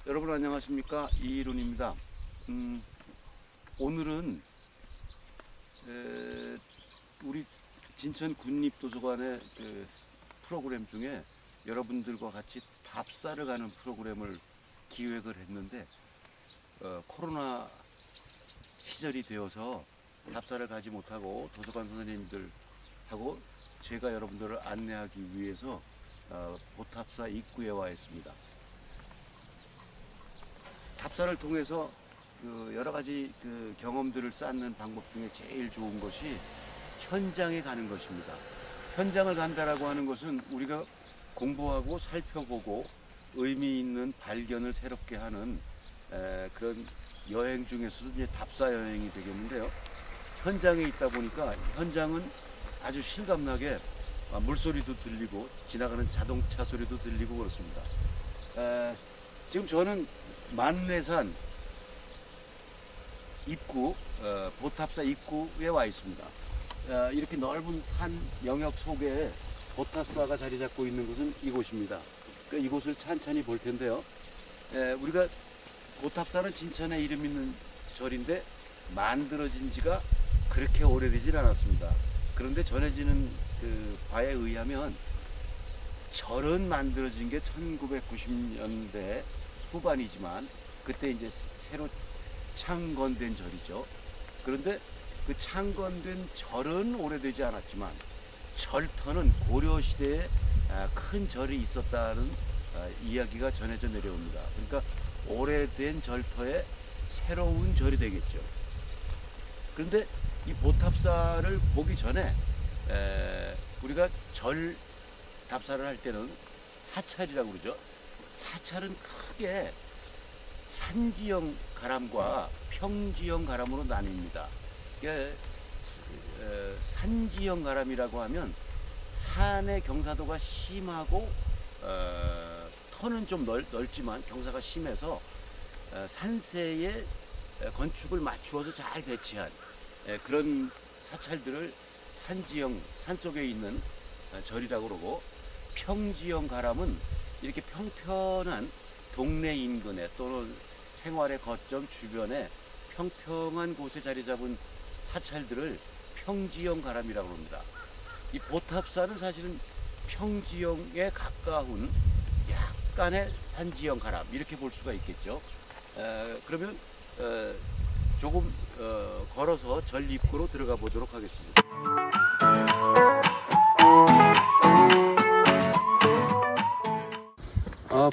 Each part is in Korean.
여러분 안녕하십니까, 이일훈입니다. 오늘은 우리 진천 군립도서관의 프로그램 중에 여러분들과 같이 답사를 가는 프로그램을 기획을 했는데 코로나 시절이 되어서 답사를 가지 못하고 도서관 선생님들하고 제가 여러분들을 안내하기 위해서 보탑사 입구에 와 있습니다. 답사를 통해서 여러 가지 경험들을 쌓는 방법 중에 제일 좋은 것이 현장에 가는 것입니다. 현장을 간다라고 하는 것은 우리가 공부하고 살펴보고 의미 있는 발견을 새롭게 하는 그런 여행 중에서도 이제 답사 여행이 되겠는데요. 현장에 있다 보니까 현장은 아주 실감나게 물소리도 들리고 지나가는 자동차 소리도 들리고 그렇습니다. 지금 저는 만례산 입구, 보탑사 입구에 와 있습니다. 이렇게 넓은 산 영역 속에 보탑사가 자리 잡고 있는 곳은 이곳입니다. 이곳을 찬찬히 볼 텐데요. 우리가 보탑사는 진천에 이름 있는 절인데 만들어진 지가 그렇게 오래되진 않았습니다. 그런데 전해지는 바에 의하면 절은 만들어진 게 1990년대 후반이지만 그때 이제 새로 창건된 절이죠. 그런데 그 창건된 절은 오래되지 않았지만 절터는 고려 시대에 큰 절이 있었다는 이야기가 전해져 내려옵니다. 그러니까 오래된 절터에 새로운 절이 되겠죠. 그런데 이 보탑사를 보기 전에 우리가 절 답사를 할 때는 사찰이라고 그러죠. 사찰은 크게 산지형 가람과 평지형 가람으로 나뉩니다. 산지형 가람이라고 하면 산의 경사도가 심하고 터는 좀 넓지만 경사가 심해서 산세에 건축을 맞추어서 잘 배치한 그런 사찰들을 산지형, 산속에 있는 절이라고 그러고, 평지형 가람은 이렇게 평평한 동네 인근에 또는 생활의 거점 주변에 평평한 곳에 자리 잡은 사찰들을 평지형 가람이라고 합니다. 이 보탑사는 사실은 평지형에 가까운 약간의 산지형 가람, 이렇게 볼 수가 있겠죠. 그러면 조금 걸어서 절 입구로 들어가 보도록 하겠습니다.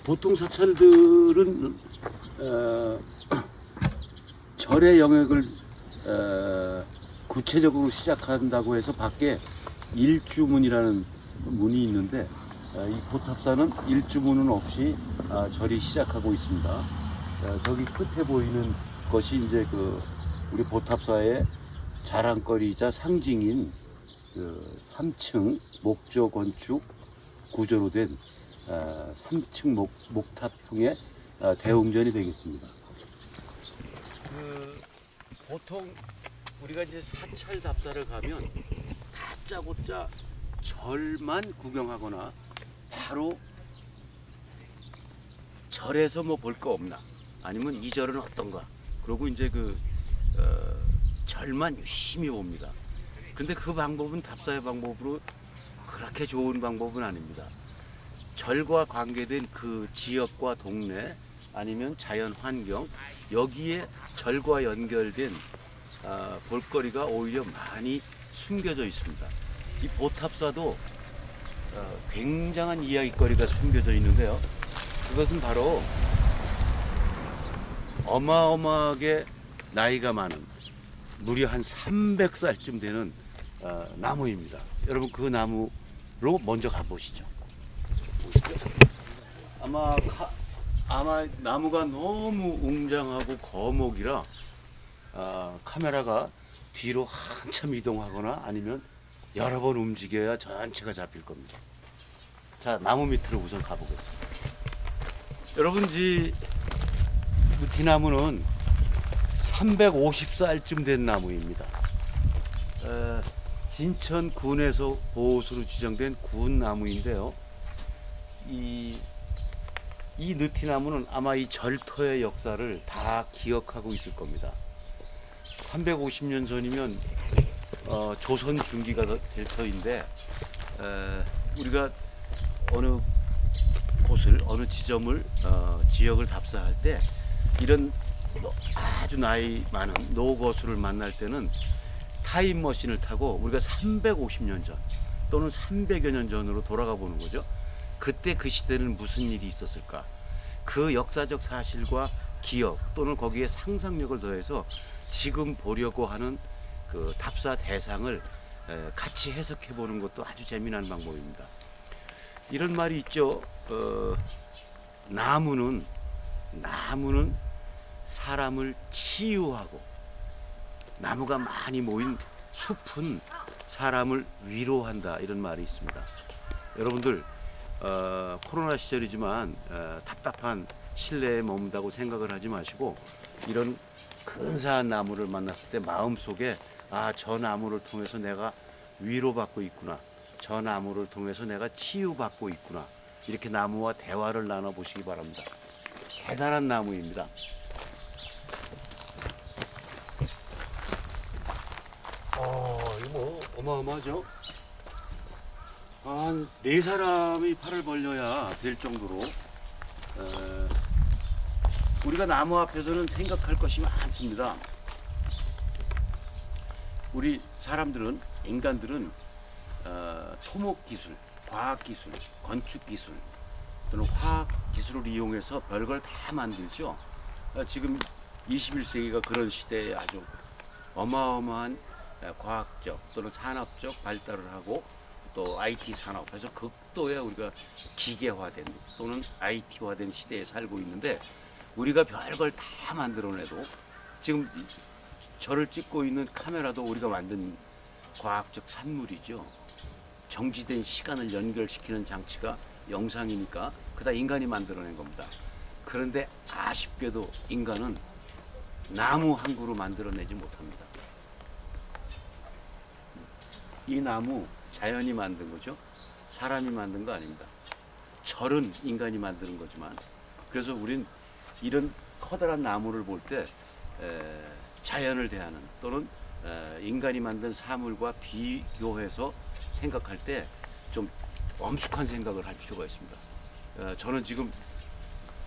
보통 사찰들은 절의 영역을 구체적으로 시작한다고 해서 밖에 일주문이라는 문이 있는데 이 보탑사는 일주문은 없이 절이 시작하고 있습니다. 저기 끝에 보이는 것이 이제 우리 보탑사의 자랑거리이자 상징인 3층 목조 건축 구조로 된 3층 목탑형의 대웅전이 되겠습니다. 보통 우리가 이제 사찰 답사를 가면 다짜고짜 절만 구경하거나 바로 절에서 뭐 볼 거 없나, 아니면 이 절은 어떤가, 그러고 이제 절만 유심히 봅니다. 근데 그 방법은 답사의 방법으로 그렇게 좋은 방법은 아닙니다. 절과 관계된 그 지역과 동네 아니면 자연 환경, 여기에 절과 연결된 볼거리가 오히려 많이 숨겨져 있습니다. 이 보탑사도 굉장한 이야기거리가 숨겨져 있는데요. 그것은 바로 어마어마하게 나이가 많은, 무려 한 300살쯤 되는 나무입니다. 여러분, 그 나무로 먼저 가보시죠. 아마 나무가 너무 웅장하고 거목이라 카메라가 뒤로 한참 이동하거나 아니면 여러 번 움직여야 전체가 잡힐 겁니다. 자, 나무 밑으로 우선 가보겠습니다. 여러분, 이 뒤나무는 350살쯤 된 나무입니다. 진천군에서 보호수로 지정된 군나무인데요. 이 이 느티나무는 아마 이 절터의 역사를 다 기억하고 있을 겁니다. 350년 전이면 조선 중기가 될 터인데 우리가 어느 곳을 어느 지점을 지역을 답사할 때 이런 아주 나이 많은 노거수를 만날 때는 타임머신을 타고 우리가 350년 전 또는 300여 년 전으로 돌아가 보는 거죠. 그때 그 시대는 무슨 일이 있었을까? 그 역사적 사실과 기억 또는 거기에 상상력을 더해서 지금 보려고 하는 그 답사 대상을 같이 해석해 보는 것도 아주 재미난 방법입니다. 이런 말이 있죠. 나무는 사람을 치유하고 나무가 많이 모인 숲은 사람을 위로한다, 이런 말이 있습니다. 여러분들 코로나 시절이지만 답답한 실내에 머문다고 생각을 하지 마시고 이런 근사한 나무를 만났을 때 마음속에 저 나무를 통해서 내가 위로받고 있구나, 저 나무를 통해서 내가 치유받고 있구나, 이렇게 나무와 대화를 나눠보시기 바랍니다. 대단한 나무입니다. 이거 뭐 어마어마하죠? 한 4사람이 팔을 벌려야 될 정도로 우리가 나무 앞에서는 생각할 것이 많습니다. 우리 사람들은, 인간들은 토목기술, 과학기술, 건축기술 또는 화학기술을 이용해서 별걸 다 만들죠. 지금 21세기가 그런 시대에 아주 어마어마한 과학적 또는 산업적 발달을 하고 또 IT 산업에서 극도의 우리가 기계화된 또는 IT화된 시대에 살고 있는데 우리가 별걸 다 만들어내도 지금 저를 찍고 있는 카메라도 우리가 만든 과학적 산물이죠. 정지된 시간을 연결시키는 장치가 영상이니까 그다 인간이 만들어낸 겁니다. 그런데 아쉽게도 인간은 나무 한 그루 만들어내지 못합니다. 이 나무 자연이 만든 거죠. 사람이 만든 거 아닙니다. 절은 인간이 만드는 거지만, 그래서 우린 이런 커다란 나무를 볼 때 자연을 대하는 또는 인간이 만든 사물과 비교해서 생각할 때 좀 엄숙한 생각을 할 필요가 있습니다. 저는 지금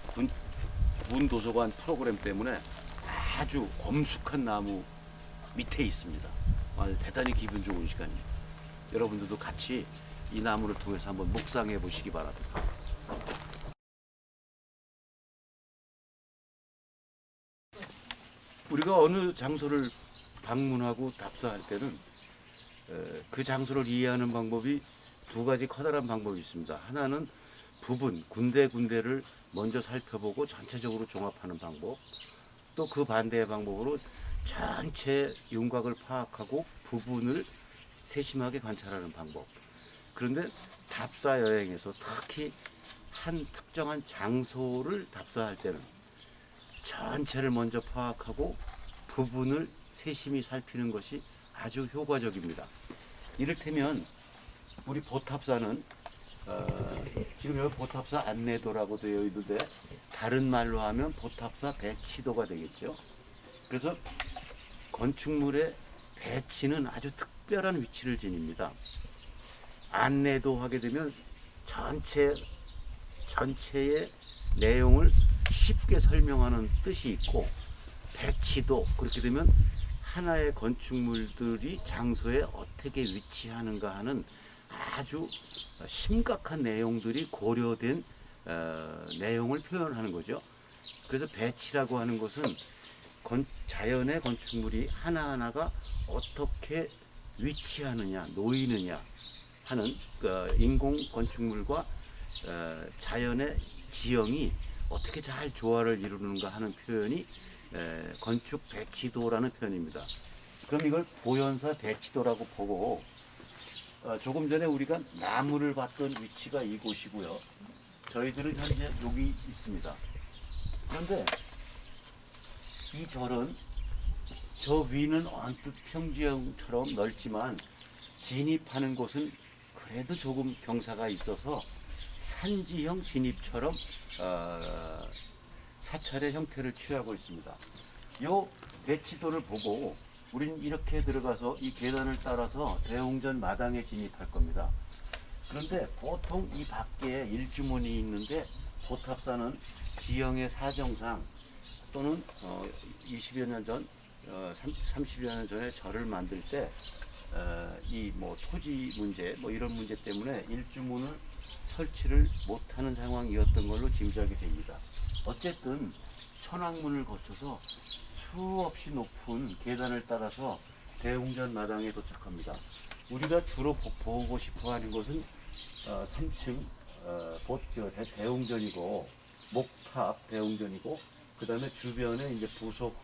군 도서관 프로그램 때문에 아주 엄숙한 나무 밑에 있습니다. 대단히 기분 좋은 시간입니다. 여러분들도 같이 이 나무를 통해서 한번 묵상해 보시기 바랍니다. 우리가 어느 장소를 방문하고 답사할 때는 그 장소를 이해하는 방법이 2가지 커다란 방법이 있습니다. 하나는 부분, 군데군데를 먼저 살펴보고 전체적으로 종합하는 방법, 또 그 반대의 방법으로 전체 윤곽을 파악하고 부분을 세심하게 관찰하는 방법. 그런데 답사 여행에서 특히 한 특정한 장소를 답사할 때는 전체를 먼저 파악하고 부분을 세심히 살피는 것이 아주 효과적입니다. 이를테면 우리 보탑사는 지금 여기 보탑사 안내도라고 되어 있는데 다른 말로 하면 보탑사 배치도가 되겠죠. 그래서 건축물의 배치는 아주 특별한 위치를 지닙니다. 안내도 하게 되면 전체의 내용을 쉽게 설명하는 뜻이 있고, 배치도 그렇게 되면 하나의 건축물들이 장소에 어떻게 위치하는가 하는 아주 심각한 내용들이 고려된 내용을 표현하는 거죠. 그래서 배치라고 하는 것은 자연의 건축물이 하나하나가 어떻게 위치하느냐, 놓이느냐 하는 인공 건축물과 자연의 지형이 어떻게 잘 조화를 이루는가 하는 표현이 건축 배치도라는 표현입니다. 그럼 이걸 보현사 배치도라고 보고, 조금 전에 우리가 나무를 봤던 위치가 이곳이고요. 저희들은 현재 여기 있습니다. 그런데 이 절은 저 위는 언뜻 평지형처럼 넓지만 진입하는 곳은 그래도 조금 경사가 있어서 산지형 진입처럼 사찰의 형태를 취하고 있습니다. 요 배치도를 보고 우린 이렇게 들어가서 이 계단을 따라서 대웅전 마당에 진입할 겁니다. 그런데 보통 이 밖에 일주문이 있는데 보탑사는 지형의 사정상 또는 20여 년 전, 30여 년 전에 절을 만들 때 이 뭐 토지 문제 뭐 이런 문제 때문에 일주문을 설치를 못하는 상황이었던 걸로 짐작이 됩니다. 어쨌든 천왕문을 거쳐서 수없이 높은 계단을 따라서 대웅전 마당에 도착합니다. 우리가 주로 보고 싶어 하는 곳은 3층 대웅전이고 목탑 대웅전이고 그 다음에 주변에 이제 부속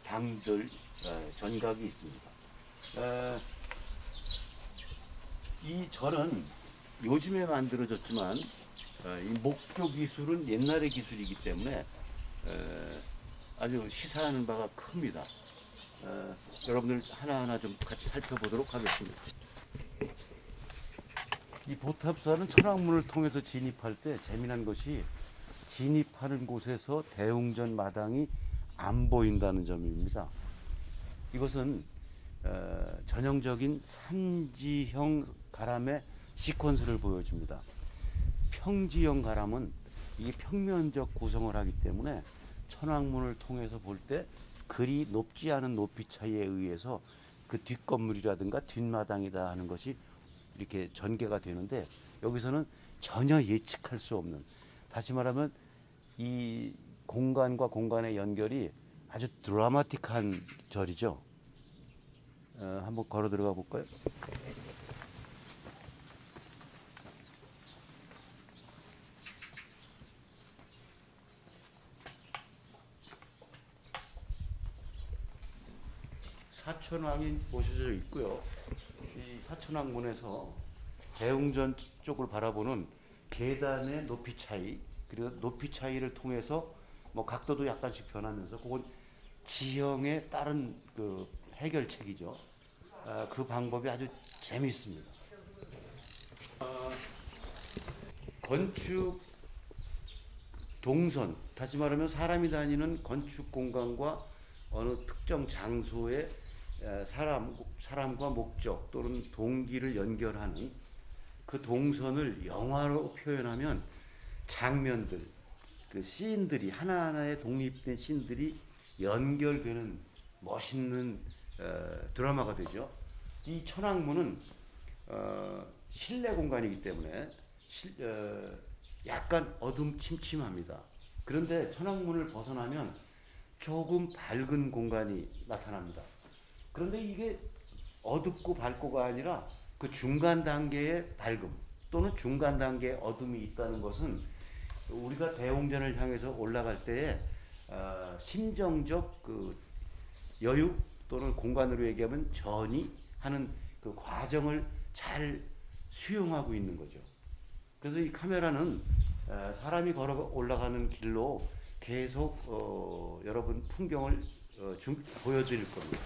당들 전각이 있습니다. 이 절은 요즘에 만들어졌지만 이 목조 기술은 옛날의 기술이기 때문에 아주 시사하는 바가 큽니다. 여러분들 하나하나 좀 같이 살펴보도록 하겠습니다. 이 보탑사는 천왕문을 통해서 진입할 때 재미난 것이 진입하는 곳에서 대웅전 마당이 안 보인다는 점입니다. 이것은 전형적인 산지형 가람의 시퀀스를 보여줍니다. 평지형 가람은 이게 평면적 구성을 하기 때문에 천왕문을 통해서 볼 때 그리 높지 않은 높이 차이에 의해서 그 뒷건물이라든가 뒷마당이다 하는 것이 이렇게 전개가 되는데 여기서는 전혀 예측할 수 없는, 다시 말하면 이 공간과 공간의 연결이 아주 드라마틱한 절이죠. 한번 걸어 들어가 볼까요? 사천왕이 모셔져 있고요. 이 사천왕문에서 대웅전 쪽을 바라보는 계단의 높이 차이, 그리고 높이 차이를 통해서 뭐 각도도 약간씩 변하면서 그건 지형에 따른 그 해결책이죠. 그 방법이 아주 재미있습니다. 건축 동선, 다시 말하면 사람이 다니는 건축 공간과 어느 특정 장소에 사람과 목적 또는 동기를 연결하는 그 동선을 영화로 표현하면 장면들, 그 씬들이 하나하나의 독립된 씬들이 연결되는 멋있는 드라마가 되죠. 이 천왕문은 실내 공간이기 때문에 약간 어둠침침합니다. 그런데 천왕문을 벗어나면 조금 밝은 공간이 나타납니다. 그런데 이게 어둡고 밝고가 아니라 그 중간 단계의 밝음 또는 중간 단계의 어둠이 있다는 것은 우리가 대웅전을 향해서 올라갈 때에 심정적 그 여유 또는 공간으로 얘기하면 전이 하는 그 과정을 잘 수용하고 있는 거죠. 그래서 이 카메라는 사람이 걸어 올라가는 길로 계속 여러분 풍경을 보여드릴 겁니다.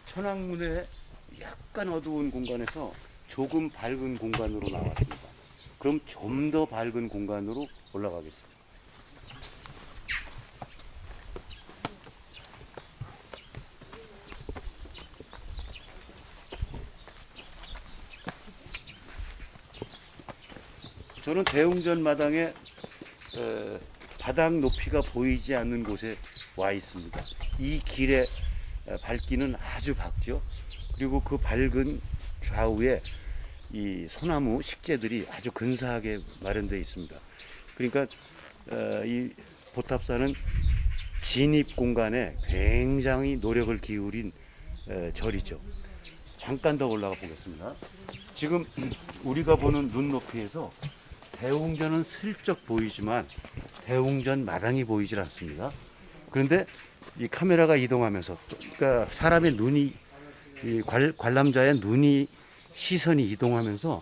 천왕문의 약간 어두운 공간에서 조금 밝은 공간으로 나왔습니다. 그럼 좀 더 밝은 공간으로 올라가겠습니다. 저는 대웅전 마당에 바닥 높이가 보이지 않는 곳에 와 있습니다. 이 길의 밝기는 아주 밝죠. 그리고 그 밝은 좌우에 이 소나무 식재들이 아주 근사하게 마련되어 있습니다. 그러니까 이 보탑사는 진입 공간에 굉장히 노력을 기울인 절이죠. 잠깐 더 올라가 보겠습니다. 지금 우리가 보는 눈높이에서 대웅전은 슬쩍 보이지만 대웅전 마당이 보이질 않습니다. 그런데 이 카메라가 이동하면서, 그러니까 사람의 눈이, 이 관람자의 눈이, 시선이 이동하면서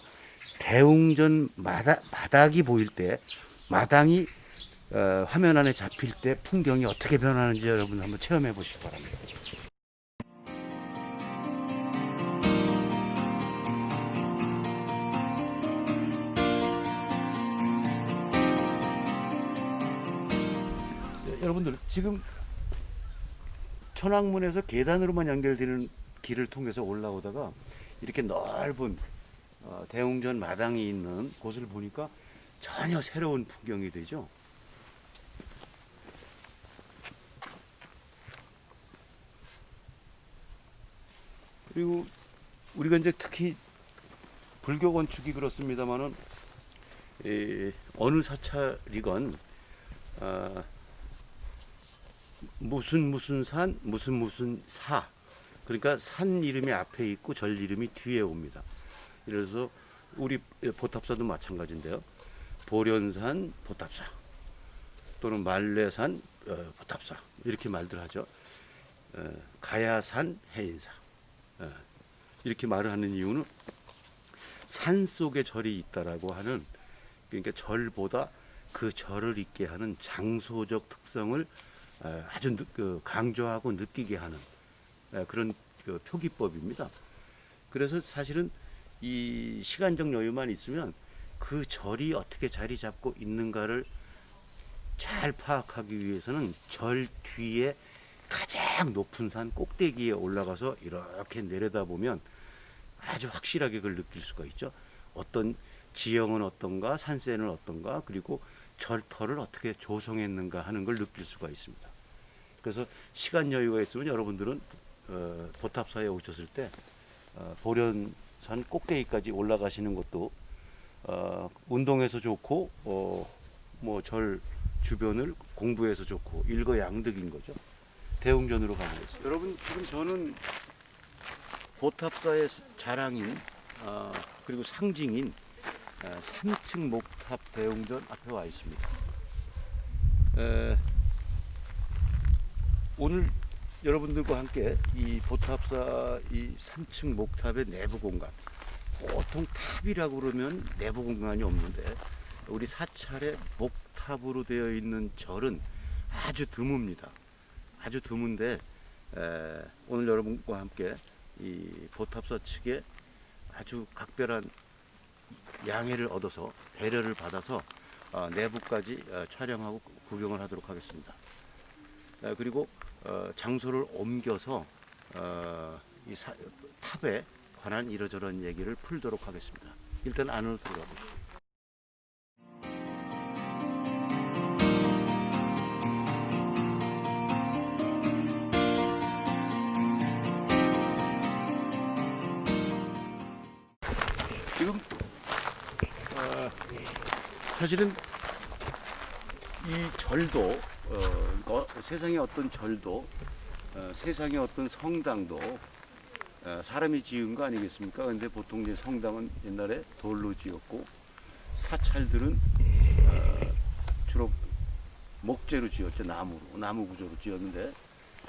대웅전 바닥이 보일 때, 마당이 화면 안에 잡힐 때 풍경이 어떻게 변하는지 여러분 한번 체험해 보시기 바랍니다. 여러분들 지금 천왕문에서 계단으로만 연결되는 길을 통해서 올라오다가 이렇게 넓은 대웅전 마당이 있는 곳을 보니까 전혀 새로운 풍경이 되죠. 그리고 우리가 이제 특히 불교 건축이 그렇습니다만은 어느 사찰이건 무슨 산 무슨 사, 그러니까 산 이름이 앞에 있고 절 이름이 뒤에 옵니다. 그래서 우리 보탑사도 마찬가지인데요. 보련산 보탑사 또는 말레산 보탑사 이렇게 말들 하죠. 가야산 해인사 이렇게 말을 하는 이유는 산 속에 절이 있다라고 하는, 그러니까 절보다 그 절을 있게 하는 장소적 특성을 아주 강조하고 느끼게 하는 그런 표기법입니다. 그래서 사실은 이 시간적 여유만 있으면 그 절이 어떻게 자리 잡고 있는가를 잘 파악하기 위해서는 절 뒤에 가장 높은 산 꼭대기에 올라가서 이렇게 내려다보면 아주 확실하게 그걸 느낄 수가 있죠. 어떤 지형은 어떤가, 산세는 어떤가, 그리고 절터를 어떻게 조성했는가 하는 걸 느낄 수가 있습니다. 그래서 시간 여유가 있으면 여러분들은 보탑사에 오셨을 때 보련산 꼭대기까지 올라가시는 것도 운동해서 좋고 뭐 절 주변을 공부해서 좋고 일거양득인 거죠. 대웅전으로 가보겠습니다. 여러분 지금 저는 보탑사의 자랑인 그리고 상징인 3층 목탑 대웅전 앞에 와 있습니다. 오늘 여러분들과 함께 이 보탑사 이 3층 목탑의 내부 공간, 보통 탑이라고 그러면 내부 공간이 없는데 우리 사찰의 목탑으로 되어 있는 절은 아주 드뭅니다. 아주 드문데 오늘 여러분과 함께 이 보탑사 측에 아주 각별한 양해를 얻어서 배려를 받아서 내부까지 촬영하고 구경을 하도록 하겠습니다. 그리고 장소를 옮겨서 이 탑에 관한 이러저런 얘기를 풀도록 하겠습니다. 일단 안으로 들어가 보시죠. 지금 사실은 이 절도 세상의 어떤 절도 세상의 어떤 성당도 사람이 지은 거 아니겠습니까? 근데 보통 이제 성당은 옛날에 돌로 지었고 사찰들은 주로 목재로 지었죠. 나무 구조로 지었는데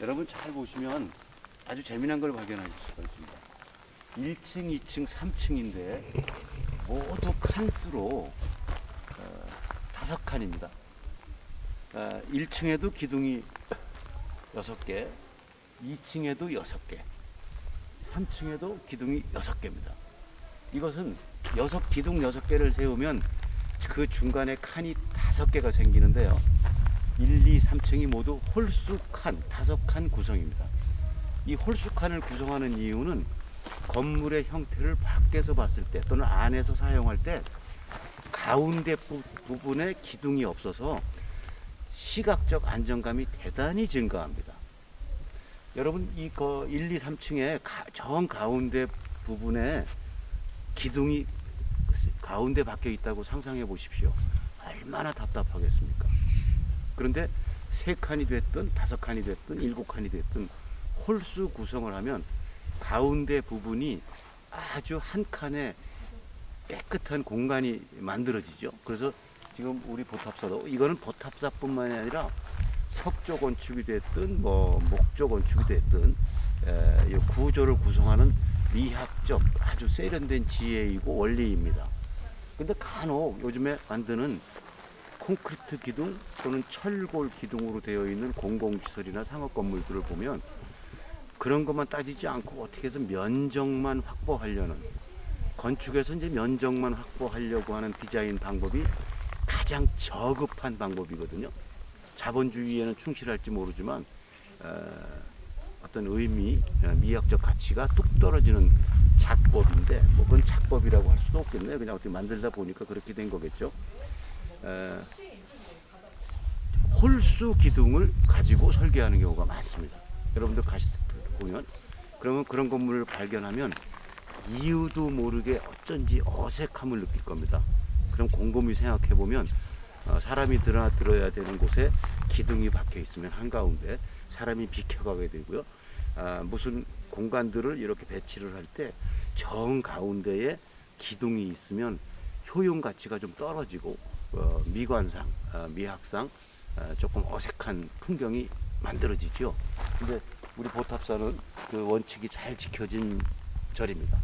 여러분 잘 보시면 아주 재미난 걸 발견하실 수가 있습니다. 1층, 2층, 3층인데 모두 칸수로 5칸입니다. 1층에도 기둥이 6개, 2층에도 6개, 3층에도 기둥이 6개입니다. 이것은 기둥 6개를 세우면 그 중간에 칸이 5개가 생기는데요. 1, 2, 3층이 모두 홀수칸, 5칸 구성입니다. 이 홀수칸을 구성하는 이유는 건물의 형태를 밖에서 봤을 때 또는 안에서 사용할 때 가운데 부분에 기둥이 없어서 시각적 안정감이 대단히 증가합니다. 여러분 이 1, 2, 3층에 정 가운데 부분에 기둥이 가운데 박혀 있다고 상상해 보십시오. 얼마나 답답하겠습니까? 그런데 3칸이 됐든 5칸이 됐든 7칸이 됐든 홀수 구성을 하면 가운데 부분이 아주 한 칸의 깨끗한 공간이 만들어지죠. 그래서 지금 우리 보탑사도 이거는 보탑사뿐만이 아니라 석조 건축이 됐든 목조 건축이 됐든 이 구조를 구성하는 미학적 아주 세련된 지혜이고 원리입니다. 근데 간혹 요즘에 만드는 콘크리트 기둥 또는 철골 기둥으로 되어 있는 공공시설이나 상업 건물들을 보면 그런 것만 따지지 않고 어떻게 해서 면적만 확보하려는, 건축에서 이제 면적만 확보하려고 하는 디자인 방법이 가장 저급한 방법이거든요. 자본주의에는 충실할지 모르지만 어떤 의미, 미학적 가치가 뚝 떨어지는 작법인데, 뭐 그건 작법이라고 할 수도 없겠네요. 그냥 어떻게 만들다 보니까 그렇게 된 거겠죠. 홀수 기둥을 가지고 설계하는 경우가 많습니다. 여러분들 보면, 그러면 그런 건물을 발견하면 이유도 모르게 어쩐지 어색함을 느낄 겁니다. 그럼 곰곰이 생각해 보면 사람이 들어야 되는 곳에 기둥이 박혀 있으면 한가운데 사람이 비켜가게 되고요. 무슨 공간들을 이렇게 배치를 할 때 정 가운데에 기둥이 있으면 효용 가치가 좀 떨어지고 미관상, 미학상 조금 어색한 풍경이 만들어지죠. 근데 우리 보탑사는 그 원칙이 잘 지켜진 절입니다.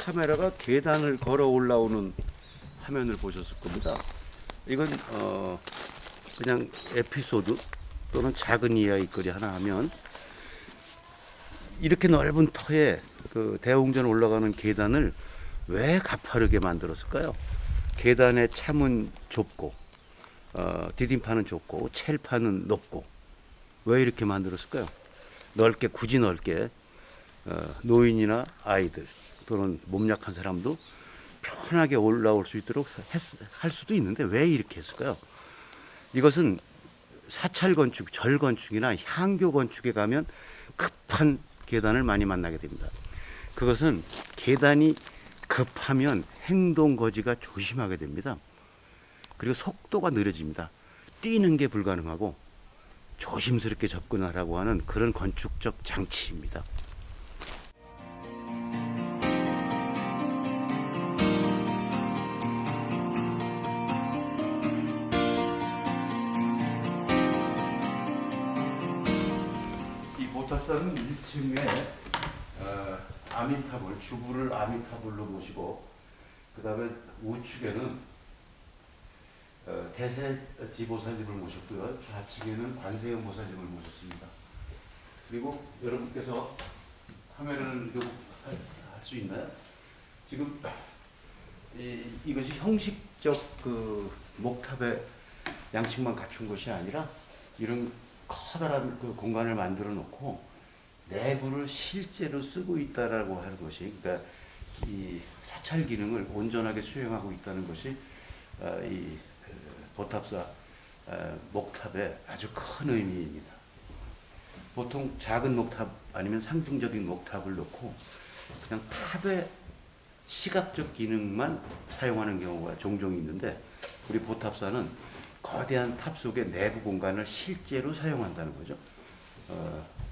카메라가 계단을 걸어 올라오는 화면을 보셨을 겁니다. 이건 그냥 에피소드 또는 작은 이야기거리 하나 하면, 이렇게 넓은 터에 그 대웅전 올라가는 계단을 왜 가파르게 만들었을까요? 계단의 참은 좁고 디딤판은 좁고 첼판은 높고, 왜 이렇게 만들었을까요? 넓게, 굳이 넓게 노인이나 아이들 또는 몸 약한 사람도 편하게 올라올 수 있도록 할 수도 있는데 왜 이렇게 했을까요? 이것은 사찰 건축, 절 건축이나 향교 건축에 가면 급한 계단을 많이 만나게 됩니다. 그것은 계단이 급하면 행동 거지가 조심하게 됩니다. 그리고 속도가 느려집니다. 뛰는 게 불가능하고 조심스럽게 접근하라고 하는 그런 건축적 장치입니다. 이 보탑사는 1층에 아미타불, 주부를 아미타불로 모시고, 그 다음에 우측에는 대세지보살님을 모셨고요. 좌측에는 관세음 보살님을 모셨습니다. 그리고 여러분께서 카메라를 할 수 있나요? 지금 이것이 형식적 그 목탑의 양식만 갖춘 것이 아니라 이런 커다란 그 공간을 만들어 놓고 내부를 실제로 쓰고 있다라고 하는 것이, 그러니까 이 사찰 기능을 온전하게 수행하고 있다는 것이 이 보탑사 목탑의 아주 큰 의미입니다. 보통 작은 목탑 아니면 상징적인 목탑을 놓고 그냥 탑의 시각적 기능만 사용하는 경우가 종종 있는데, 우리 보탑사는 거대한 탑 속의 내부 공간을 실제로 사용한다는 거죠.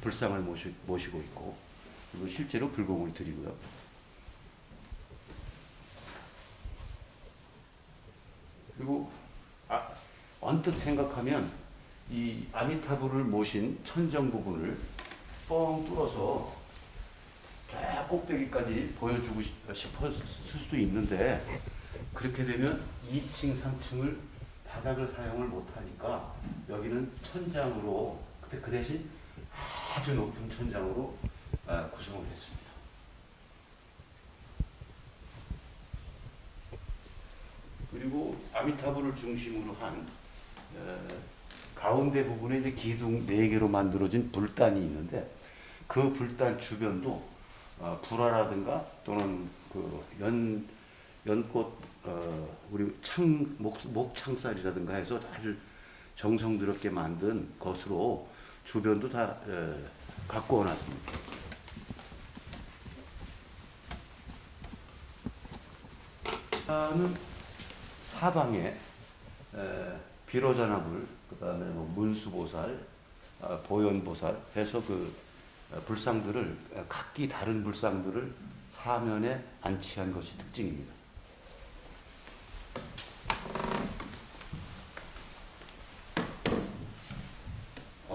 불상을 모시고 있고, 그리고 실제로 불공을 드리고요. 그리고 언뜻 생각하면 이 아미타불을 모신 천정 부분을 뻥 뚫어서 쫙 꼭대기까지 보여주고 싶었을 수도 있는데, 그렇게 되면 2층, 3층을 바닥을 사용을 못하니까 여기는 천장으로, 그 대신 아주 높은 천장으로 구성을 했습니다. 그리고 아미타불을 중심으로 한 가운데 부분에 이제 기둥 4개로 만들어진 불단이 있는데, 그 불단 주변도 불화라든가 또는 그 연꽃 우리 목창살이라든가 해서 아주 정성스럽게 만든 것으로 주변도 다 가꾸어 놨습니다. 는 사방에 비로자나불, 그 다음에 뭐 문수보살, 보현보살 해서 그 불상들을, 각기 다른 불상들을 사면에 안치한 것이 특징입니다.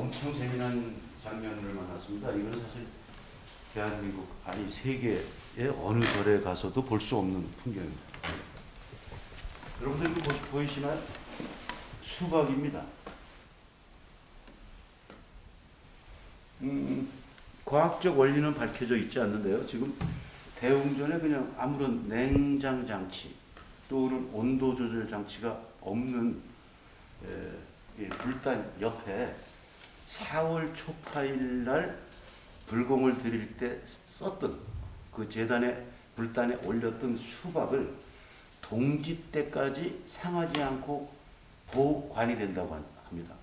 엄청 재미난 장면을 만났습니다. 이건 사실 대한민국 아니 세계의 어느 절에 가서도 볼 수 없는 풍경입니다. 여러분들 이거 보이시나요? 수박입니다. 과학적 원리는 밝혀져 있지 않는데요. 지금 대웅전에 그냥 아무런 냉장 장치 또는 온도 조절 장치가 없는 불단 옆에 4월 초파일 날 불공을 드릴 때 썼던 그 재단에 불단에 올렸던 수박을 동지 때까지 상하지 않고 보관이 된다고 합니다.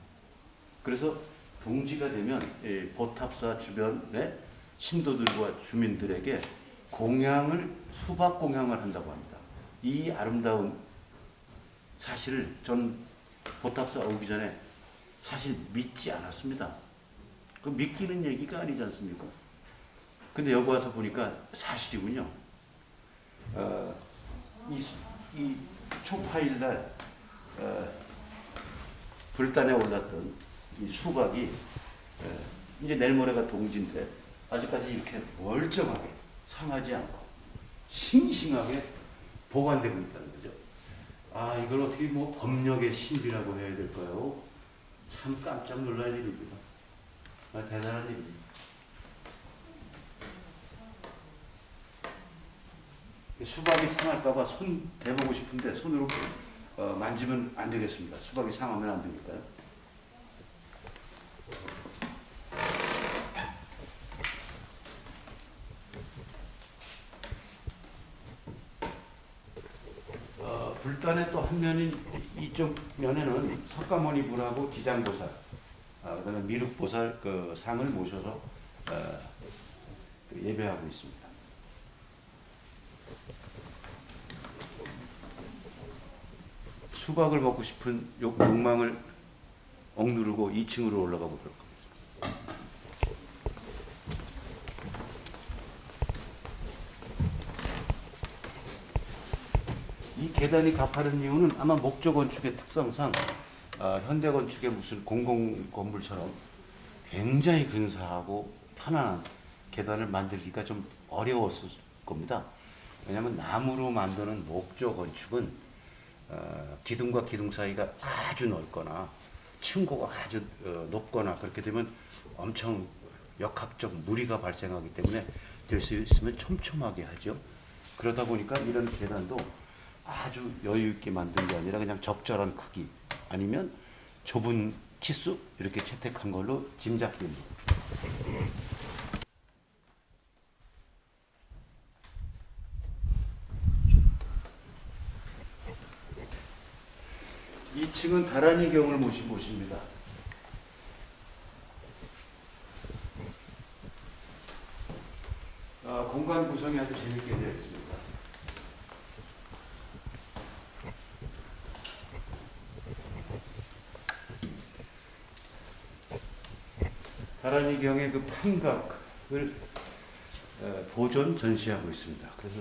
그래서 동지가 되면 보탑사 주변의 신도들과 주민들에게 공양을 수박 공양을 한다고 합니다. 이 아름다운 사실을 전 보탑사 오기 전에 사실 믿지 않았습니다. 그 믿기는 얘기가 아니지 않습니까? 근데 여기 와서 보니까 사실이군요. 이 초파일 날 불단에 올랐던 이 수박이 이제 내일 모레가 동지인데 아직까지 이렇게 멀쩡하게 상하지 않고 싱싱하게 보관되고 있다는 거죠. 아, 이걸 어떻게 뭐 법력의 신비라고 해야 될까요? 참 깜짝 놀랄 일입니다. 아, 대단한 일입니다. 수박이 상할까봐 손 대보고 싶은데 손으로 만지면 안 되겠습니다. 수박이 상하면 안 되니까요. 불단의 또 한 면인 이쪽 면에는 석가모니불하고 지장보살, 그다음에 미륵보살 그 상을 모셔서 예배하고 있습니다. 수박을 먹고 싶은 욕망을 억누르고 2층으로 올라가 보도록 하겠습니다. 이 계단이 가파른 이유는 아마 목조 건축의 특성상 현대 건축의 무슨 공공 건물처럼 굉장히 근사하고 편안한 계단을 만들기가 좀 어려웠을 겁니다. 왜냐하면 나무로 만드는 목조 건축은 기둥과 기둥 사이가 아주 넓거나 층고가 아주 높거나 그렇게 되면 엄청 역학적 무리가 발생하기 때문에 될 수 있으면 촘촘하게 하죠. 그러다 보니까 이런 계단도 아주 여유 있게 만든 게 아니라 그냥 적절한 크기 아니면 좁은 치수 이렇게 채택한 걸로 짐작됩니다. 이 층은 다란이경을 모신 곳입니다. 공간 구성이 아주 재밌게 되어 있습니다. 다란이경의 그 판각을 보존 전시하고 있습니다. 그래서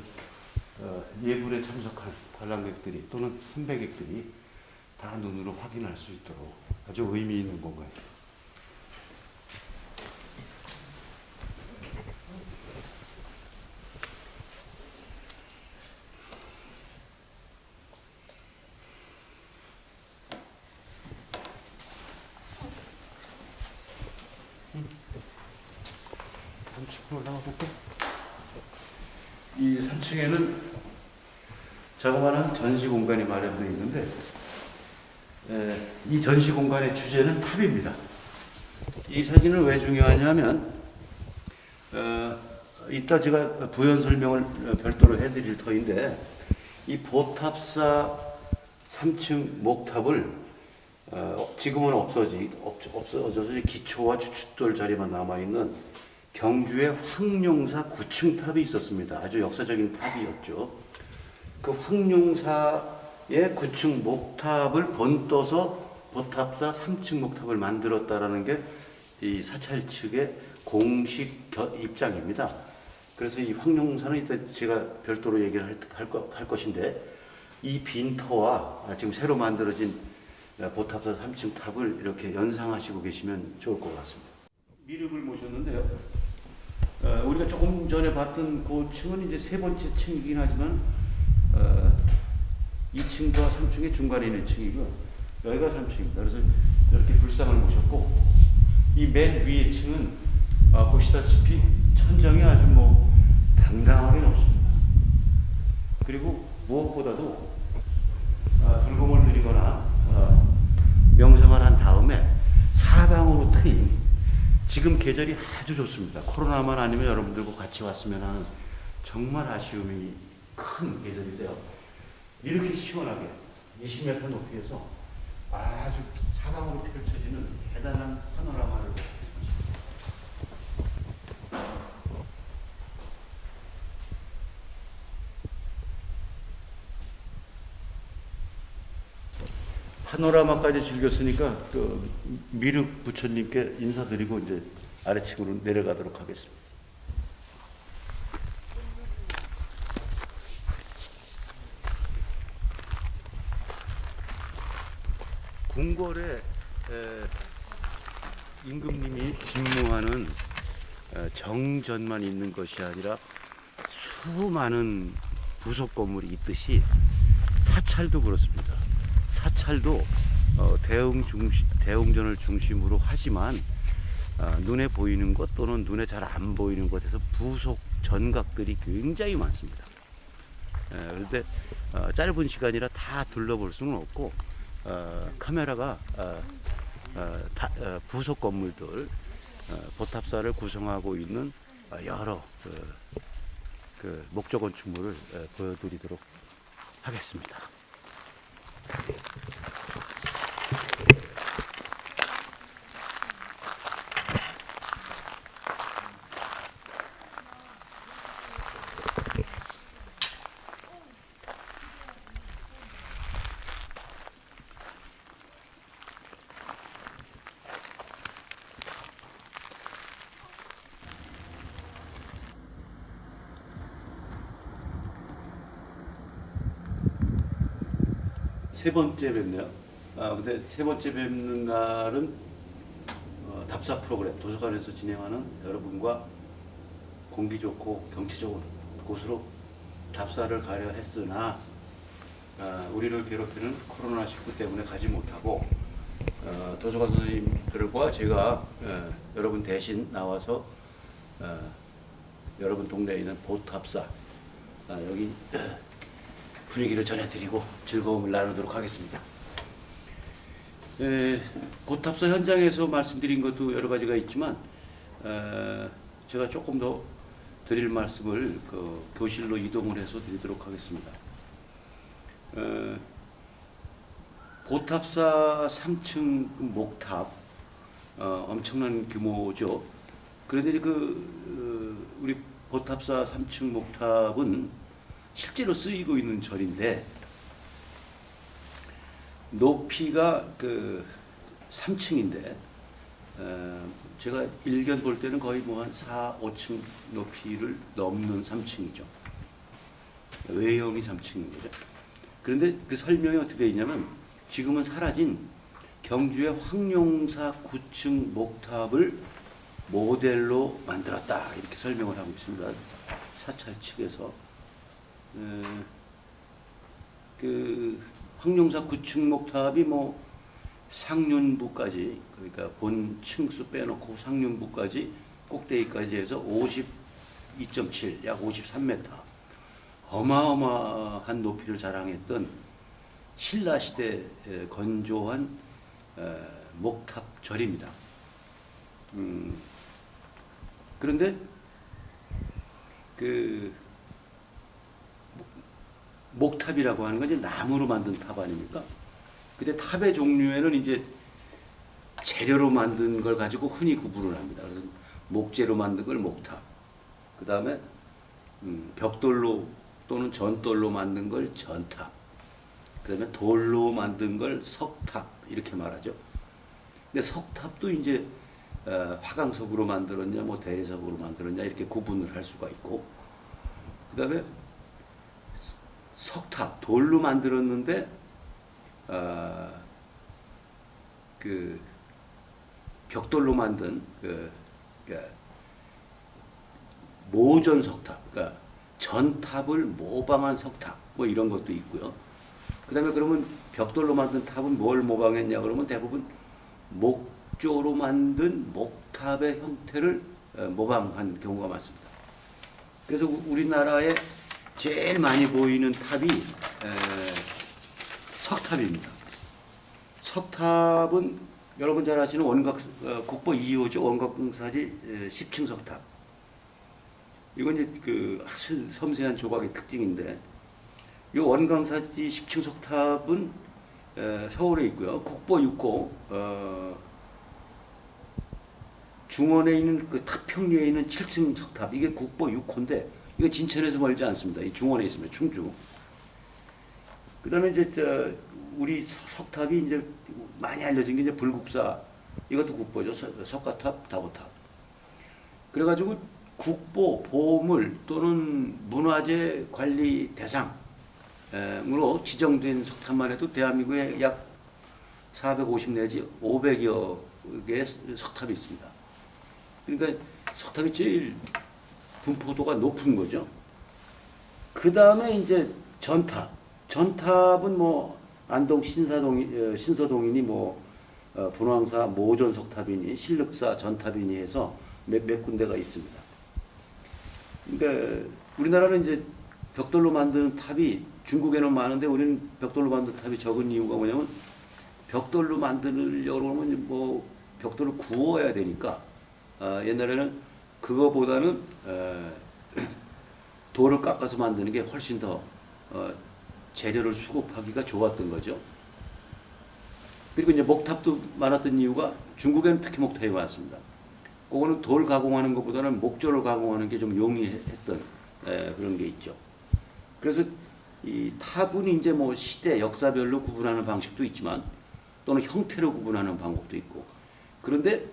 예불에 참석한 관람객들이 또는参배객들이 다 눈으로 확인할 수 있도록 아주 의미 있는 공간입니다. 올라가 볼까? 이 3층에는 자그마한 전시 공간이 마련되어 있는데 이 전시 공간의 주제는 탑입니다. 이 사진은 왜 중요하냐면 이따 제가 부연 설명을 별도로 해드릴 터인데 이 보탑사 3층 목탑을 지금은 없어져서 기초와 추춧돌 자리만 남아있는 경주의 황룡사 9층 탑이 있었습니다. 아주 역사적인 탑이었죠. 그 황룡사의 9층 목탑을 번떠서 보탑사 3층 목탑을 만들었다라는 게 이 사찰 측의 공식 입장입니다. 그래서 이 황룡사는 이따 제가 별도로 얘기를 할 것인데 이 빈터와 지금 새로 만들어진 보탑사 3층 탑을 이렇게 연상하시고 계시면 좋을 것 같습니다. 미륵을 모셨는데요. 우리가 조금 전에 봤던 그 층은 이제 세 번째 층이긴 하지만 2층과 3층의 중간에 있는 층이고 여기가 3층입니다. 그래서 이렇게 불상을 모셨고 이 맨 위의 층은 보시다시피 천장이 아주 뭐 당당하게 높습니다. 그리고 무엇보다도 불공을 드리거나 명상을 한 다음에 사방으로 트인 지금 계절이 아주 좋습니다. 코로나만 아니면 여러분들과 같이 왔으면 하는 정말 아쉬움이 큰 계절인데요. 이렇게 시원하게 20m 높이에서 아주 사방으로 펼쳐지는 대단한 파노라마를 볼 수 있습니다. 파노라마까지 즐겼으니까 그 미륵 부처님께 인사드리고 이제 아래층으로 내려가도록 하겠습니다. 궁궐에 임금님이 집무하는 정전만 있는 것이 아니라 수많은 부속 건물이 있듯이 사찰도 그렇습니다. 사찰도 대웅전을 중심으로 하지만 눈에 보이는 것 또는 눈에 잘 안 보이는 것에서 부속 전각들이 굉장히 많습니다. 그런데 짧은 시간이라 다 둘러볼 수는 없고 카메라가 부속 건물들 보탑사를 구성하고 있는 여러 그 목조 건축물을 보여드리도록 하겠습니다. 세 번째 뵙네요. 근데 세 번째 뵙는 날은 답사 프로그램 도서관에서 진행하는 여러분과 공기 좋고 경치 좋은 곳으로 답사를 가려 했으나 우리를 괴롭히는 코로나19 때문에 가지 못하고 도서관 선생님들과 제가 여러분 대신 나와서 여러분 동네에 있는 보탑사 여기 분위기를 전해드리고 즐거움을 나누도록 하겠습니다. 보탑사 현장에서 말씀드린 것도 여러 가지가 있지만 제가 조금 더 드릴 말씀을 그 교실로 이동을 해서 드리도록 하겠습니다. 보탑사 3층 목탑 엄청난 규모죠. 그런데 우리 보탑사 3층 목탑은 실제로 쓰이고 있는 절인데 높이가 그 3층인데 제가 일견 볼 때는 거의 뭐 한 4, 5층 높이를 넘는 3층이죠. 외형이 3층인 거죠. 그런데 그 설명이 어떻게 되어 있냐면 지금은 사라진 경주의 황룡사 9층 목탑을 모델로 만들었다 이렇게 설명을 하고 있습니다. 사찰 측에서 그 황룡사 9층 목탑이 뭐 상륜부까지 그러니까 본 층수 빼놓고 상륜부까지 꼭대기까지 해서 52.7 약 53m 어마어마한 높이를 자랑했던 신라 시대 건조한 목탑절입니다. 그런데 그 목탑이라고 하는 건 이제 나무로 만든 탑 아닙니까? 근데 탑의 종류에는 이제 재료로 만든 걸 가지고 흔히 구분을 합니다. 그래서 목재로 만든 걸 목탑, 그 다음에 벽돌로 또는 전돌로 만든 걸 전탑, 그 다음에 돌로 만든 걸 석탑 이렇게 말하죠. 근데 석탑도 이제 화강석으로 만들었냐, 뭐 대리석으로 만들었냐 이렇게 구분을 할 수가 있고, 그 다음에 석탑 돌로 만들었는데 그 벽돌로 만든 그러니까 모전 석탑, 그러니까 전탑을 모방한 석탑, 뭐 이런 것도 있고요. 그다음에 그러면 벽돌로 만든 탑은 뭘 모방했냐 그러면 대부분 목조로 만든 목탑의 형태를 모방한 경우가 많습니다. 그래서 우리나라에 제일 많이 보이는 탑이 석탑입니다. 석탑은 여러분 잘 아시는 국보 2호죠. 원각공사지 10층 석탑. 이건 이제 그 아주 섬세한 조각의 특징인데, 이 원광사지 10층 석탑은 서울에 있고요. 국보 6호 중원에 있는 그 탑평리에 있는 7층 석탑, 이게 국보 6호인데 이거 진천에서 멀지 않습니다. 이 중원에 있습니다. 충주. 그다음에 이제 우리 석탑이 이제 많이 알려진 게 이제 불국사, 이것도 국보죠. 석가탑, 다보탑. 그래가지고 국보, 보물 또는 문화재 관리 대상으로 지정된 석탑만 해도 대한민국에 약 450 내지 500여 개의 석탑이 있습니다. 그러니까 석탑이 제일 분포도가 높은 거죠. 그 다음에 이제 전탑. 전탑은 뭐 안동 신서동이니 분황사 모전 석탑이니 신륵사 전탑이니 해서 몇 군데가 있습니다. 그러니까 우리나라는 이제 벽돌로 만드는 탑이 중국에는 많은데 우리는 벽돌로 만드는 탑이 적은 이유가 뭐냐면, 벽돌로 만들려고 하면 뭐 벽돌을 구워야 되니까 옛날에는 그거보다는 돌을 깎아서 만드는 게 훨씬 더 재료를 수급하기가 좋았던 거죠. 그리고 이제 목탑도 많았던 이유가, 중국에는 특히 목탑이 많습니다. 그거는 돌 가공하는 것보다는 목조를 가공하는 게 좀 용이했던 그런 게 있죠. 그래서 이 탑은 이제 뭐 시대, 역사별로 구분하는 방식도 있지만 또는 형태로 구분하는 방법도 있고, 그런데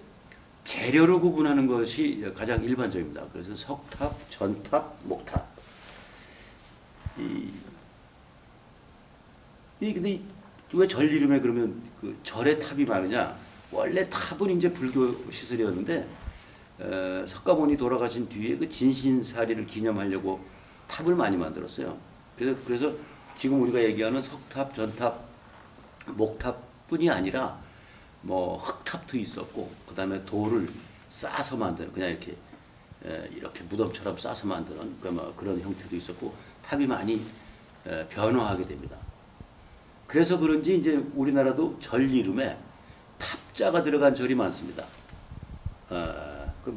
재료로 구분하는 것이 가장 일반적입니다. 그래서 석탑, 전탑, 목탑. 근데 왜 절 이름에 그러면 그 절의 탑이 많으냐? 원래 탑은 이제 불교 시설이었는데 석가모니 돌아가신 뒤에 그 진신사리를 기념하려고 탑을 많이 만들었어요. 그래서 지금 우리가 얘기하는 석탑, 전탑, 목탑뿐이 아니라 뭐 흙탑도 있었고, 그 다음에 돌을 싸서 만드는, 그냥 이렇게 무덤처럼 싸서 만드는 그런 형태도 있었고, 탑이 많이 변화하게 됩니다. 그래서 그런지 이제 우리나라도 절 이름에 탑자가 들어간 절이 많습니다.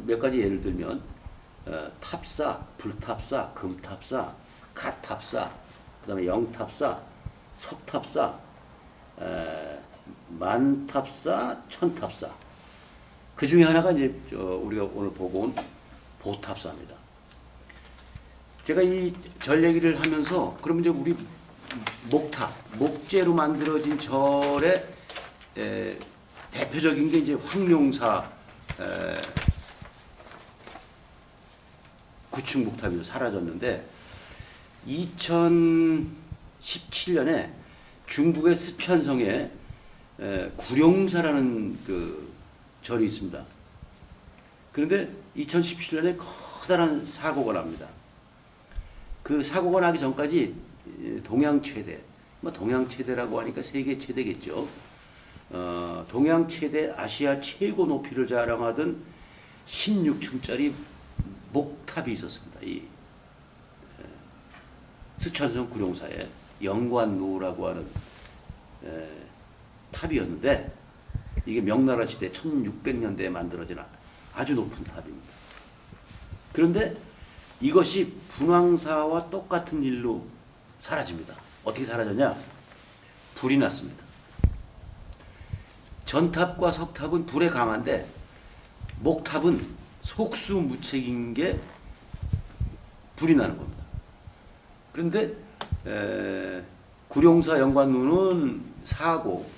몇 가지 예를 들면 탑사, 불탑사, 금탑사, 갓탑사, 그 다음에 영탑사, 석탑사, 만탑사, 천탑사. 그 중에 하나가 이제 우리가 오늘 보고 온 보탑사입니다. 제가 이 절 얘기를 하면서, 그러면 이제 우리 목탑, 목재로 만들어진 절의 대표적인 게 이제 황룡사 구층 목탑이 사라졌는데, 2017년에 중국의 스촨성에 구룡사라는 그 절이 있습니다. 그런데 2017년에 커다란 사고가 납니다. 그 사고가 나기 전까지 동양 최대, 동양 최대라고 하니까 세계 최대겠죠. 동양 최대, 아시아 최고 높이를 자랑하던 16층짜리 목탑이 있었습니다. 이 스촨성 구룡사에 영관루라고 하는 탑이었는데, 이게 명나라 시대 1600년대에 만들어진 아주 높은 탑입니다. 그런데 이것이 분황사와 똑같은 일로 사라집니다. 어떻게 사라졌냐? 불이 났습니다. 전탑과 석탑은 불에 강한데, 목탑은 속수무책인 게 불이 나는 겁니다. 그런데 구룡사 영관루는 사고,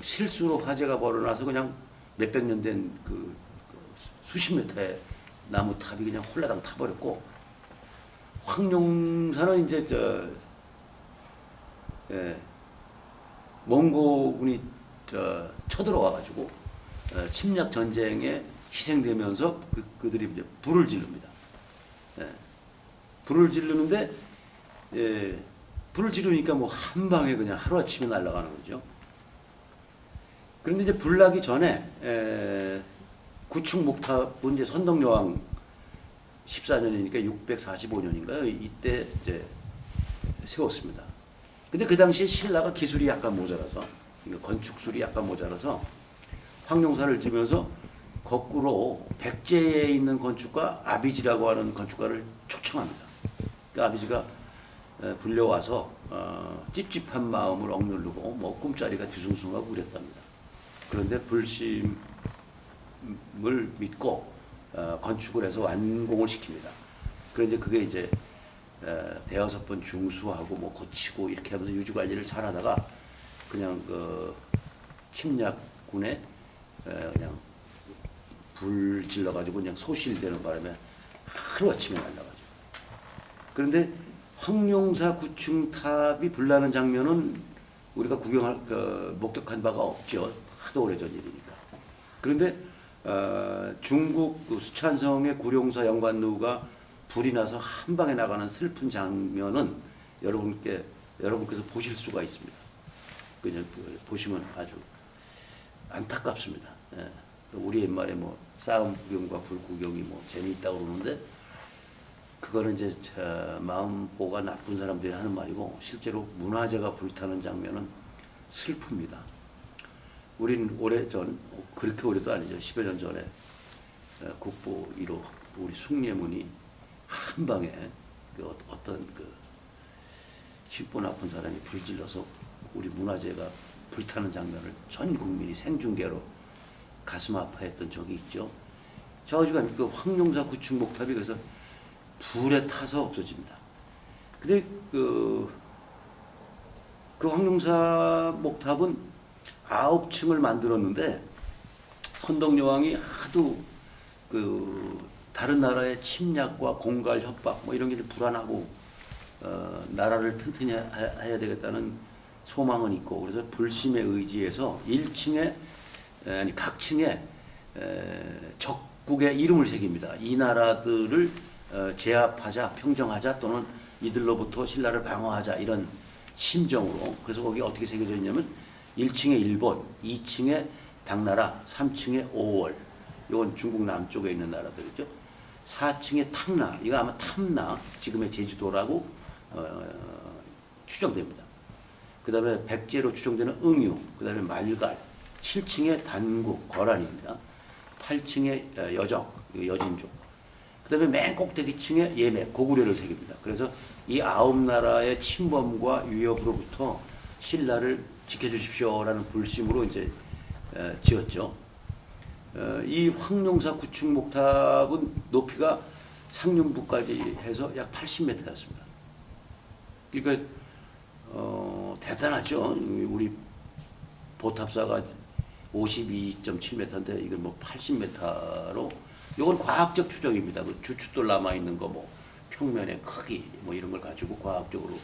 실수로 화재가 벌어나서 그냥 몇백 년 된 그 수십 미터의 나무 탑이 그냥 홀라당 타버렸고, 황룡사는 이제 몽고군이 쳐들어와가지고 침략 전쟁에 희생되면서 그들이 이제 불을 지릅니다. 불을 지르는데 불을 지르니까 뭐 한 방에 그냥 하루아침에 날아가는 거죠. 그런데 이제 불 나기 전에 구축 목탑은 이제 선덕여왕 14년이니까 645년인가요? 이때 이제 세웠습니다. 근데 그 당시에 신라가 기술이 약간 모자라서, 건축술이 약간 모자라서 황룡사를 지면서 거꾸로 백제에 있는 건축가 아비지라고 하는 건축가를 초청합니다. 그 아비지가 불려와서 찝찝한 마음을 억누르고 뭐 꿈자리가 뒤숭숭하고 그랬답니다. 그런데 불심을 믿고 건축을 해서 완공을 시킵니다. 그런데 그게 이제 대여섯 번 중수하고 뭐 고치고 이렇게 하면서 유지 관리를 잘하다가 그냥 그 침략군에 그냥 불 질러가지고 그냥 소실되는 바람에 하루아침에 날라가죠. 그런데 황룡사 구층탑이 불나는 장면은 우리가 목격한 바가 없죠. 하도 오래전 일이니까. 그런데 중국 수촨성의 구룡사 영관루가 불이 나서 한 방에 나가는 슬픈 장면은 여러분께서 보실 수가 있습니다. 그냥 보시면 아주 안타깝습니다. 예. 우리 옛말에 뭐 싸움 구경과 불 구경이 뭐 재미있다고 그러는데 그거는 이제 마음보가 나쁜 사람들이 하는 말이고 실제로 문화재가 불타는 장면은 슬픕니다. 우린 오래전, 그렇게 오래도 아니죠. 10여 년 전에 국보 1호 우리 숭례문이 한 방에 어떤 쉽고 나쁜 사람이 불질러서 우리 문화재가 불타는 장면을 전 국민이 생중계로 가슴 아파했던 적이 있죠. 저주가 그 황룡사 구축 목탑이 그래서 불에 타서 없어집니다. 근데 그 황룡사 목탑은 9층을 만들었는데 선덕여왕이 하도 다른 나라의 침략과 공갈 협박 뭐 이런 게 불안하고 나라를 튼튼히 해야 되겠다는 소망은 있고 그래서 불심에 의지해서 1층에 각 층에 적국의 이름을 새깁니다. 이 나라들을 제압하자, 평정하자 또는 이들로부터 신라를 방어하자 이런 심정으로 그래서 거기 어떻게 새겨져 있냐면 1층에 일본, 2층에 당나라, 3층에 오월 이건 중국 남쪽에 있는 나라들이죠. 4층에 탕나, 이거 아마 탐나, 지금의 제주도라고 추정됩니다. 그 다음에 백제로 추정되는 응유, 그 다음에 말갈, 7층에 단국, 거란입니다. 8층에 여적, 여진족, 그 다음에 맨 꼭대기층에 예맥, 고구려를 새깁니다. 그래서 이 9나라의 침범과 위협으로부터 신라를 지켜주십시오라는 불심으로 이제 지었죠. 이 황룡사 구축 목탑은 높이가 상륜부까지 해서 약 80m였습니다. 그러니까 대단하죠. 우리 보탑사가 52.7m인데 이건 뭐 80m로 이건 과학적 추정입니다. 그 주춧돌 남아 있는 거 뭐 평면의 크기 뭐 이런 걸 가지고 과학적으로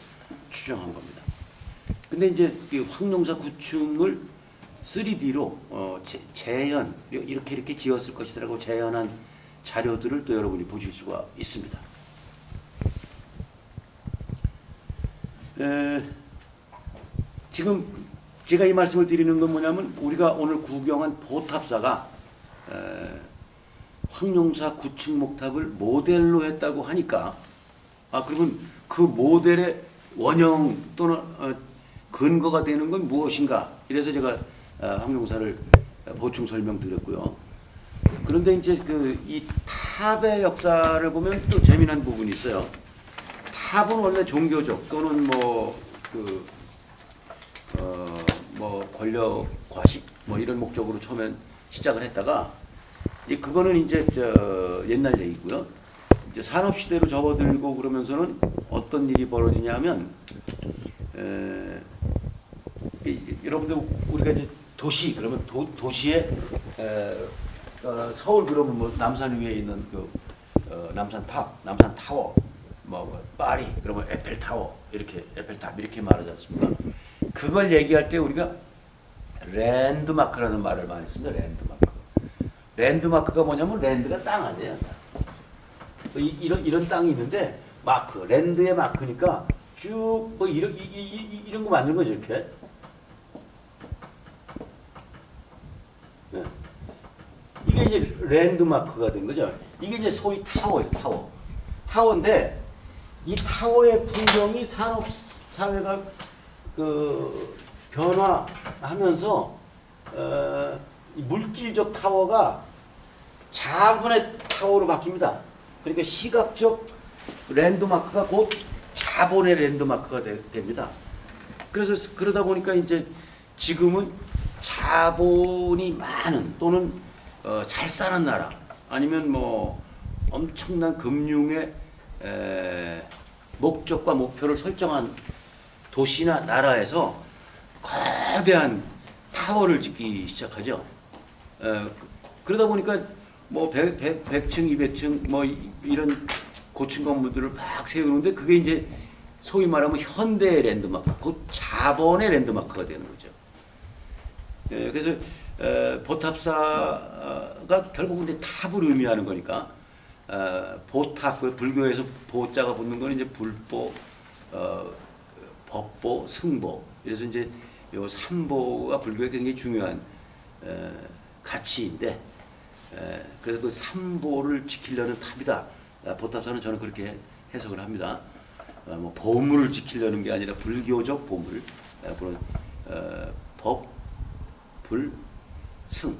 추정한 겁니다. 근데 이제 이 황룡사 구층을 3D로 재현 이렇게 지었을 것이라고 재현한 자료들을 또 여러분이 보실 수가 있습니다. 지금 제가 이 말씀을 드리는 건 뭐냐면 우리가 오늘 구경한 보탑사가 황룡사 구층 목탑을 모델로 했다고 하니까 그러면 그 모델의 원형 또는 근거가 되는 건 무엇인가? 이래서 제가 황룡사를 보충 설명드렸고요. 그런데 이제 이 탑의 역사를 보면 또 재미난 부분이 있어요. 탑은 원래 종교적 또는 권력 과식 뭐 이런 목적으로 처음엔 시작을 했다가 그거는 이제 옛날 얘기고요. 이제 산업 시대로 접어들고 그러면서는 어떤 일이 벌어지냐면 여러분들 우리가 이제 도시 그러면 도시에 서울 그러면 뭐 남산 위에 있는 남산탑, 남산타워, 뭐 파리 그러면 에펠타워 이렇게 에펠탑 이렇게 말하지 않습니까? 그걸 얘기할 때 우리가 랜드마크라는 말을 많이 씁니다. 랜드마크. 랜드마크가 뭐냐면 랜드가 땅 아니에요. 이런 땅이 있는데 마크, 랜드의 마크니까 쭉 뭐 이런 거 만든 거죠 이렇게. 네. 이게 이제 랜드마크가 된 거죠. 이게 이제 소위 타워예요, 타워. 타워인데 이 타워의 풍경이 산업 사회가 그 변화하면서 물질적 타워가 자본의 타워로 바뀝니다. 그러니까 시각적 랜드마크가 곧 자본의 랜드마크가 됩니다. 그래서 그러다 보니까 이제 지금은 자본이 많은 또는 잘 사는 나라 아니면 뭐 엄청난 금융의 목적과 목표를 설정한 도시나 나라에서 거대한 타워를 짓기 시작하죠. 그러다 보니까 뭐 100층, 200층 뭐 이런 고층 건물들을 막 세우는데 그게 이제 소위 말하면 현대의 랜드마크, 곧 자본의 랜드마크가 되는 거죠. 그래서 보탑사가 결국은 이제 탑을 의미하는 거니까 보탑, 불교에서 보자가 붙는 건 이제 불보, 법보, 승보. 그래서 이제 요 삼보가 불교에 굉장히 중요한 가치인데, 그래서 그 삼보를 지키려는 탑이다. 보탑사는 저는 그렇게 해석을 합니다. 뭐 보물을 지키려는 게 아니라 불교적 보물, 법, 불, 승.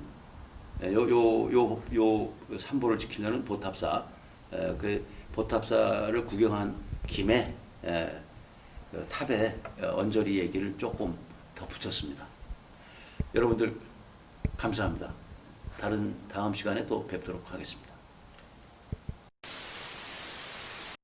요 삼보를 지키려는 보탑사. 그 보탑사를 구경한 김에 그 탑에 언저리 얘기를 조금 더 붙였습니다. 여러분들 감사합니다. 다음 시간에 또 뵙도록 하겠습니다.